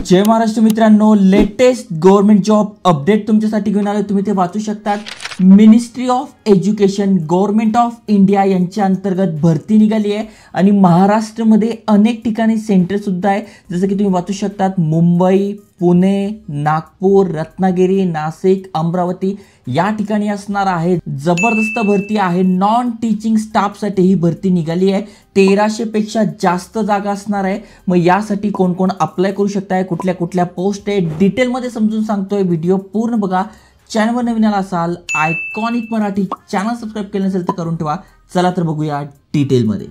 जय महाराष्ट्र मित्रांनो, latest government job update तुमच्यासाठी घेऊन आलो. तुम्ही ते वाचू शकतात. Ministry of education government of India यांच्या अंतर्गत भरती निघाली आहे आणि महाराष्ट्रामध्ये अनेक ठिकाणी सेंटर सुद्धा आहे. जसं की तुम्ही वाचू शकतात, मुंबई, पुणे, नागपूर, रत्नागिरी, नाशिक, अमरावती या ठिकाणी असणार आहे. जबरदस्त भरती आहे. नॉन टीचिंग स्टाफसाठी ही भरती निघाली आहे. 1300 पेक्षा जास्त जागा असणार आहे. मग यासाठी कोण कोण अप्लाय करू शकताय, कुठल्या कुठल्या पोस्ट आहे, डिटेलमध्ये समजून सांगतोय. व्हिडिओ पूर्ण बघा. चॅनलवर नवीन आला असाल, आयकॉनिक मराठी चॅनल सबस्क्राइब केलं नसेल तर करून ठेवा. चला तर बघूया डिटेलमध्ये.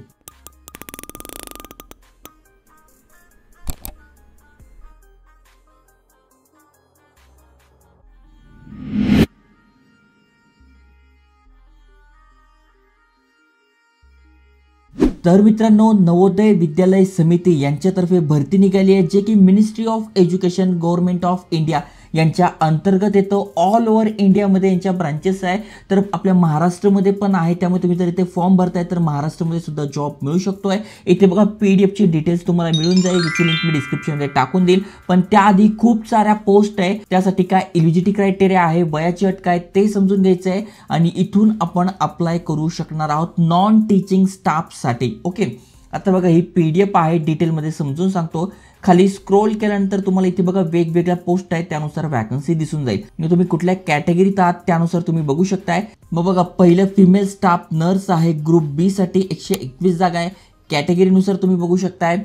तर मित्रांनो, नवोदय विद्यालय समिती यांच्यातर्फे भरती निघाली आहे, जे की ministry of education government of India यांच्या अंतर्गत येतो. ऑल ओव्हर इंडियामध्ये यांच्या ब्रांचेस आहे. तर आपल्या महाराष्ट्रामध्ये पण आहे. त्यामुळे तुम्ही जर इथे फॉर्म भरताय तर महाराष्ट्रामध्ये सुद्धा जॉब मिळू शकतोय. इथे बघा, पीडीएफची डिटेल्स तुम्हाला मिळून जाईल, ज्याची लिंक मी डिस्क्रिप्शनमध्ये टाकून देईल. पण त्याआधी खूप साऱ्या पोस्ट आहे. त्यासाठी काय एलिजिबिलिटी क्रायटेरिया आहे, वयाची अट काय ते समजून घ्यायचं आहे आणि इथून आपण अप्लाय करू शकणार आहोत नॉन टीचिंग स्टाफसाठी. ओके, आता बघा, ही पीडीएफ आहे, डिटेलमध्ये समजून सांगतो. खाली स्क्रोल केल्यानंतर तुम्हाला इथे बघा वेगवेगळ्या पोस्ट आहेत, त्यानुसार वॅकन्सी दिसून जाईल. मग तुम्ही कुठल्या कॅटेगरीत आहात त्यानुसार तुम्ही बघू शकताय. मग बघा, पहिलं फिमेल स्टाफ नर्स आहे. ग्रुप बी साठी 121 जागा आहे. कॅटेगरीनुसार तुम्ही बघू शकताय.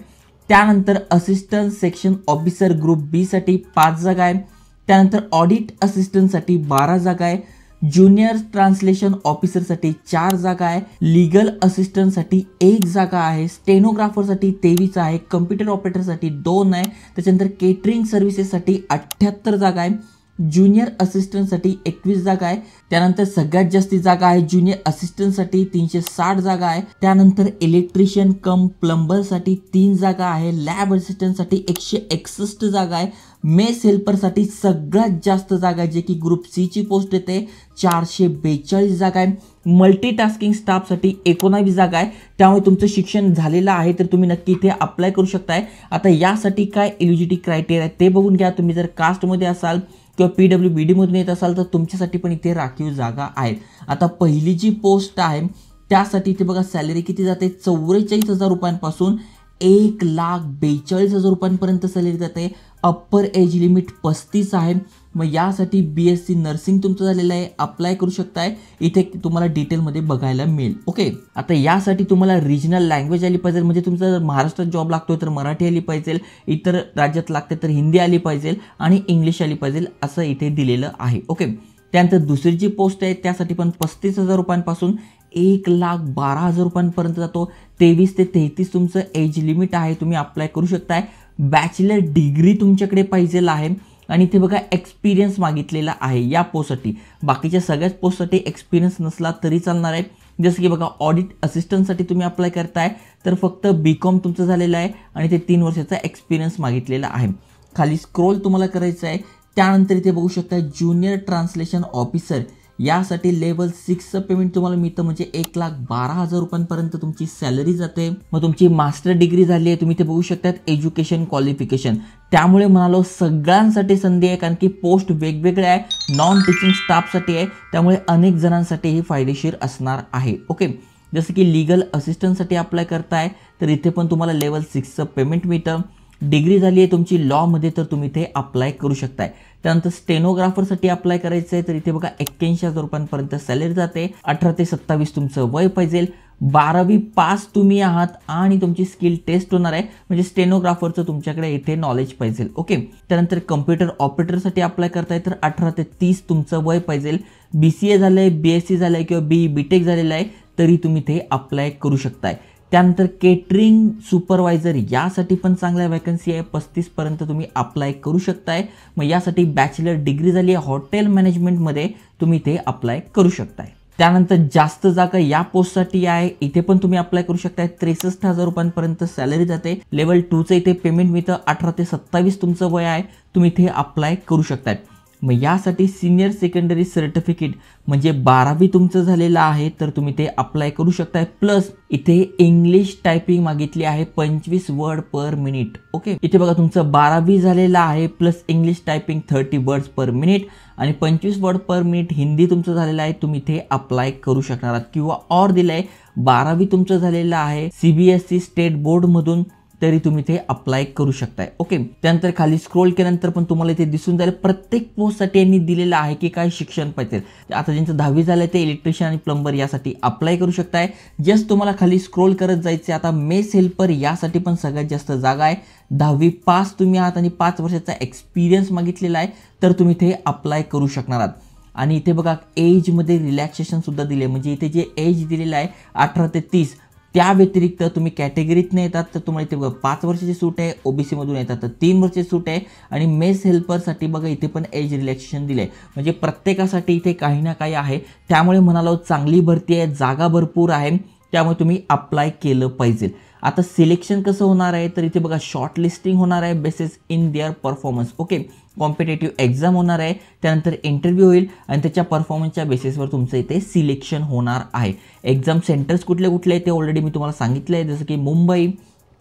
त्यानंतर असिस्टंट सेक्शन ऑफिसर ग्रुप बी साठी 5 जागा आहे. त्यानंतर ऑडिट असिस्टंटसाठी 12 जागा आहे. ज्युनियर ट्रान्सलेशन ऑफिसरसाठी 4 जागा आहे. लीगल असिस्टंटसाठी 1 जागा आहे. स्टेनोग्राफरसाठी 23 आहे. कम्प्युटर ऑपरेटरसाठी 2 आहे. त्याच्यानंतर केटरिंग सर्व्हिसेससाठी 78 जागा आहे. ज्युनियर असिस्टंटसाठी 21 जागा आहे. त्यानंतर सगळ्यात जास्त जागा आहे ज्युनियर असिस्टंटसाठी 360 जागा आहे. त्यानंतर इलेक्ट्रिशियन कम प्लंबरसाठी 3 जागा आहे. लॅब असिस्टंटसाठी 161 जागा आहे. मेस हेल्परसाठी सगळ्यात जास्त जागा आहे, जे की ग्रुप सी ची पोस्ट येते, 442 जागा आहे. मल्टीटास्किंग स्टाफसाठी 19 जागा आहे. त्यामुळे तुमचं शिक्षण झालेलं आहे तर तुम्ही नक्की इथे अप्लाय करू शकताय. आता यासाठी काय एलिजिबिलिटी क्रायटेरिया ते बघून घ्या. तुम्ही जर कास्टमध्ये असाल किंवा PWBD मधून येत असाल तर तुमच्यासाठी पण इथे राखीव जागा आहेत. आता पहिली जी पोस्ट आहे त्यासाठी इथे बघा सॅलरी किती जाते, 44,000 रुपयांपासून 1,42,000 रुपयांपर्यंत सॅलरी जाते. अप्पर एज लिमिट 35 आहे. मग यासाठी BSc नर्सिंग तुमचं झालेलं आहे, अप्लाय करू शकताय. इथे तुम्हाला डिटेलमध्ये बघायला मिळेल. ओके, आता यासाठी तुम्हाला रिजनल लँग्वेज आली पाहिजे. म्हणजे तुमचा जर महाराष्ट्रात जॉब लागतोय तर मराठी आली पाहिजे, इतर राज्यात लागते तर हिंदी आली पाहिजे आणि इंग्लिश आली पाहिजे, असं इथे दिलेलं आहे. ओके, त्यानंतर दुसरी जी पोस्ट आहे त्यासाठी पण 35,000 रुपयांपासून 1,12,000 रुपयांपर्यंत जातो. 23 ते 33 तुमचं एज लिमिट आहे, तुम्ही अप्लाय करू शकताय. बॅचलर डिग्री तुमच्याकडे पाहिजे आहे आणि इथे बघा एक्सपिरियन्स मागितलेला आहे या पोस्टसाठी. बाकीच्या सगळ्याच पोस्टसाठी एक्सपिरियन्स नसला तरी चालणार आहे. जसं की बघा, ऑडिट असिस्टंटसाठी तुम्ही अप्लाय करताय तर फक्त BCom तुमचं झालेलं आहे आणि ते 3 वर्षाचा एक्सपिरियन्स मागितलेला आहे. खाली स्क्रोल तुम्हाला करायचं आहे. त्यानंतर इथे बघू शकता ज्युनियर ट्रान्सलेशन ऑफिसर यासाठी लेवल 6चं पेमेंट तुम्हाला मिळतं, म्हणजे 1,12,000 रुपयांपर्यंत तुमची सॅलरी जाते. मग तुमची मास्टर डिग्री झाली आहे, तुम्ही ते बघू शकतात एज्युकेशन क्वालिफिकेशन. त्यामुळे म्हणालो सगळ्यांसाठी संधी आहे, कारण की पोस्ट वेगवेगळ्या आहे. नॉन टीचिंग स्टाफसाठी आहे, त्यामुळे अनेक जणांसाठी ही फायदेशीर असणार आहे. ओके, जसं की लीगल असिस्टंटसाठी अप्लाय करताय तर इथे पण तुम्हाला लेवल 6चं पेमेंट मिळतं. डिग्री झाली आहे तुमची लॉमध्ये तर तुम्ही इथे अप्लाय करू शकताय. त्यानंतर स्टेनोग्राफरसाठी अप्लाय करायचं आहे तर इथे बघा 81,000 रुपयांपर्यंत सॅलरी जाते. 18 ते 27 तुमचं वय पाहिजे. 12वी पास तुम्ही आहात आणि तुमची स्किल टेस्ट होणार आहे, म्हणजे स्टेनोग्राफरचं तुमच्याकडे इथे नॉलेज पाहिजे. ओके, त्यानंतर कम्प्युटर ऑपरेटरसाठी अप्लाय करताय तर 18 ते 30 तुमचं वय पाहिजे. BCA झालं आहे, BSc झालं आहे किंवा BE BTech झालेलं आहे तरी तुम्ही इथे अप्लाय करू शकताय. त्यानंतर केटरिंग सुपरवायझर यासाठी पण चांगल्या वॅकन्सी आहे, 35 पर्यंत तुम्ही अप्लाय करू शकताय. मग यासाठी बॅचलर डिग्री झाली आहे हॉटेल मॅनेजमेंटमध्ये, तुम्ही इथे अप्लाय करू शकताय. त्यानंतर जास्त जागा या पोस्टसाठी आहे, इथे पण तुम्ही अप्लाय करू शकताय. 63,000 रुपयांपर्यंत सॅलरी जाते. लेवल 2चं इथे पेमेंट मिळतं. 18 ते 27 तुमचं वय आहे, तुम्ही इथे अप्लाय करू शकताय. मग यासाठी सिनियर सेकंडरी सर्टिफिकेट म्हणजे 12वी तुमचं झालेलं आहे तर तुम्ही ते अप्लाय करू शकताय. प्लस इथे इंग्लिश टायपिंग मागितली आहे 25 वर्ड पर मिनिट. ओके, इथे बघा तुमचं 12वी झालेलं आहे plus English typing 30 words per minute आणि 25 वर्ड पर मिनिट हिंदी तुमचं झालेलं आहे, तुम्ही ते अप्लाय करू शकणार आहात. किंवा ऑर दिलंय 12वी तुमचं झालेलं आहे CBSE स्टेट बोर्ड मधून, तरी तुम्ही ते अप्लाय करू शकताय. ओके, त्यानंतर खाली स्क्रोल केल्यानंतर पण तुम्हाला इथे दिसून जाईल प्रत्येक पोस्टसाठी यांनी दिलेलं आहे की काय शिक्षण पाहिजे. आता ज्यांचं 10वी झालं ते इलेक्ट्रिशियन आणि प्लंबर यासाठी अप्लाय करू शकताय. जस्ट तुम्हाला खाली स्क्रोल करत जायचे. आता मेस हेल्पर यासाठी पण सगळ्यात जास्त जागा आहे. 10वी पास तुम्ही आहात आणि 5 वर्षाचा एक्सपिरियन्स मागितलेला आहे तर तुम्ही ते अप्लाय करू शकणार आहात. आणि इथे बघा एजमध्ये रिलॅक्सेशन सुद्धा दिले, म्हणजे इथे जे एज दिलेलं आहे 18 ते 30, त्या व्यतिरिक्त तुम्ही कॅटेगरीतनं येतात तर तुम्हाला इथे बघा 5 वर्षाची सूट आहे, OBC मधून येतात तर 3 वर्षाची सूट आहे. आणि मेस हेल्परसाठी बघा इथे पण एज रिलॅक्सेशन दिले, म्हणजे प्रत्येकासाठी इथे काही ना काही आहे. त्यामुळे म्हणालो चांगली भरती आहे, जागा भरपूर आहे, त्यामुळे तुम्ही अप्लाय केलं पाहिजे. आता सिलेक्शन कसं होणार आहे तर इथे बघा शॉर्ट लिस्टिंग होणार आहे basis in their performance. Okay, competitive exam होणार आहे, त्यानंतर इंटरव्ह्यू होईल आणि त्याच्या परफॉर्मन्सच्या बेसिसवर तुमचं इथे सिलेक्शन होणार आहे. एक्झाम सेंटर्स कुठले कुठले आहेत ते ऑलरेडी मी तुम्हाला सांगितलं आहे, जसं की मुंबई,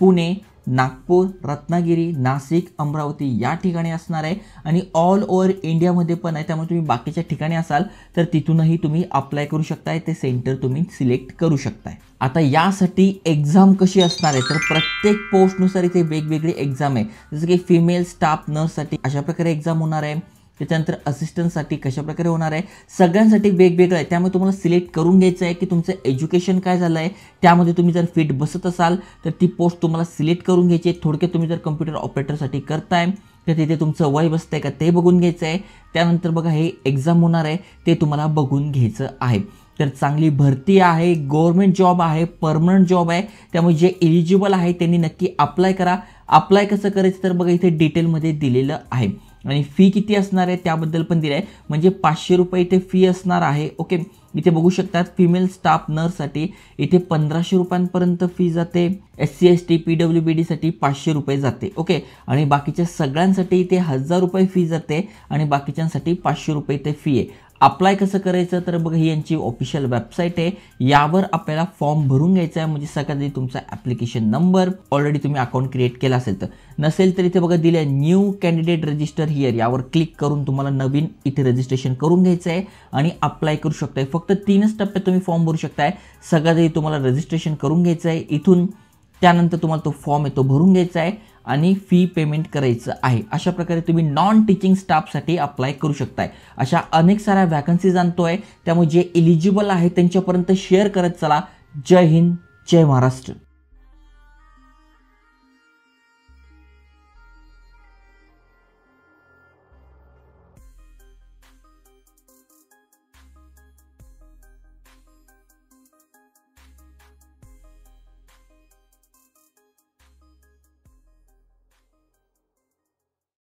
पुणे, नागपूर, रत्नागिरी, नाशिक, अमरावती या ठिकाणी असणार आहे. आणि ऑल ओव्हर इंडियामध्ये पण आहे, त्यामुळे तुम्ही बाकीच्या ठिकाणी असाल तर तिथूनही तुम्ही अप्लाय करू शकताय, ते सेंटर तुम्ही सिलेक्ट करू शकताय. आता यासाठी एक्झाम कशी असणार आहे तर प्रत्येक पोस्टनुसार इथे वेगवेगळी एक्झाम आहे. जसं की फिमेल स्टाफ नर्ससाठी अशा प्रकारे एक्झाम होणार आहे, त्याच्यानंतर असिस्टंटसाठी कशा प्रकारे होणार आहे, सगळ्यांसाठी वेगवेगळं आहे. त्यामुळे तुम्हाला सिलेक्ट करून घ्यायचं आहे की तुमचं एज्युकेशन काय झालं आहे, त्यामध्ये तुम्ही जर फिट बसत असाल तर ती पोस्ट तुम्हाला सिलेक्ट करून घ्यायची आहे. थोडक्यात तुम्ही जर कम्प्युटर ऑपरेटरसाठी करताय तर तिथे तुमचं वय बसतंय का ते बघून घ्यायचं आहे. त्यानंतर बघा हे एक्झाम होणार आहे ते तुम्हाला बघून घ्यायचं आहे. तर चांगली भरती आहे, गव्हर्नमेंट जॉब आहे, परमनंट जॉब आहे, त्यामुळे जे एलिजिबल आहे त्यांनी नक्की अप्लाय करा. अप्लाय कसं करायचं तर बघा इथे डिटेलमध्ये दिलेलं आहे. आणि फी किती असणार आहे त्याबद्दल पण दिलं आहे, म्हणजे 500 रुपये इथे फी असणार आहे. ओके, इथे बघू शकतात फिमेल स्टाफ नर्ससाठी इथे 1500 रुपयांपर्यंत फी जाते, SC ST PWBD साठी 500 रुपये जाते. ओके, आणि बाकीच्या सगळ्यांसाठी इथे 1000 रुपये फी जाते आणि बाकीच्यांसाठी 500 रुपये इथे फी आहे. अप्लाय कसं करायचं तर बघा ही यांची ऑफिशियल वेबसाईट आहे, यावर आपल्याला फॉर्म भरून घ्यायचा आहे. म्हणजे सगळ्यात आधी तुमचा ॲप्लिकेशन नंबर, ऑलरेडी तुम्ही अकाउंट क्रिएट केला असेल तर, नसेल तर इथे बघा दिलं आहे न्यू कॅन्डिडेट रजिस्टर हिअर, यावर क्लिक करून तुम्हाला नवीन इथे रजिस्ट्रेशन करून घ्यायचं आहे आणि अप्लाय करू शकताय. फक्त 3च टप्प्यात तुम्ही फॉर्म भरू शकताय. सगळ्यात आधी तुम्हाला रजिस्ट्रेशन करून घ्यायचं आहे इथून, त्यानंतर तुम्हाला तो फॉर्म आहे तो भरून घ्यायचा आहे आणि फी पेमेंट करायचं आहे. अशा प्रकारे तुम्ही नॉन टीचिंग स्टाफसाठी अप्लाय करू शकताय. अशा अनेक साऱ्या वॅकन्सीज आणतोय, त्यामुळे जे एलिजिबल आहे त्यांच्यापर्यंत शेअर करत चला. जय हिंद, जय महाराष्ट्र.